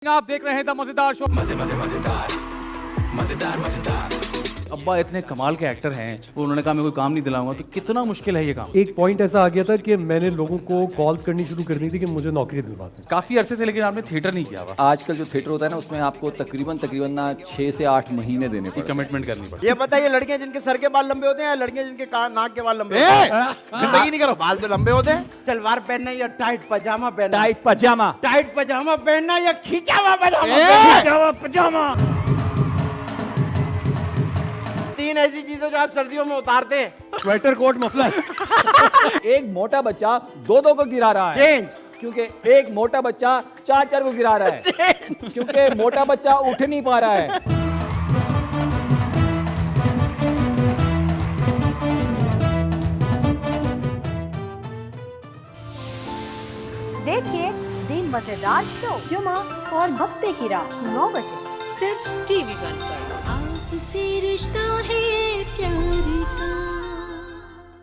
आप देख रहे हैं द मजेदार शो। मजे मजे मजेदार मजेदार मजेदार। अब्बा इतने कमाल के एक्टर हैं, उन्होंने कहा मैं कोई काम नहीं दिलाऊंगा, तो कितना मुश्किल है ये काम। एक पॉइंट ऐसा आ गया था कि मैंने लोगों को कॉल्स करनी शुरू कर दी थी कि मुझे नौकरी दिलवा दें। काफी अरसे से लेकिन आपने थिएटर नहीं किया हुआ, आजकल जो थिएटर होता है ना उसमें आपको तकरीबन ना 6 से 8 महीने देने पड़ते हैं। कमिटमेंट करनी पड़ती ये बताइए लड़कियां जिनके सर के बाल लंबे होते हैं या लड़कियां जिनके नाक के बाल लंबे है। होते हैं? जिंदगी नहीं करो। बाल तो लंबे होते हैं। सलवार पहनना या टाइट पजामा पहनना? टाइट पजामा। टाइट पजामा पहनना या खींचा हुआ पजामा ए! पहनना? पजामा। तीन ऐसी चीजें जो आप सर्दियों में उतारते हैं। Sweater coat muffler. एक मोटा बच्चा दो को गिरा रहा है चेंज। क्योंकि एक मोटा बच्चा चार को गिरा रहा है क्योंकि मोटा बच्चा उठ नहीं पा रहा है। देखिए दी मजेदार शो जुमा और हफ्ते की रात 9 बजे सिर्फ टीवी 1 पर। आपसे रिश्ता है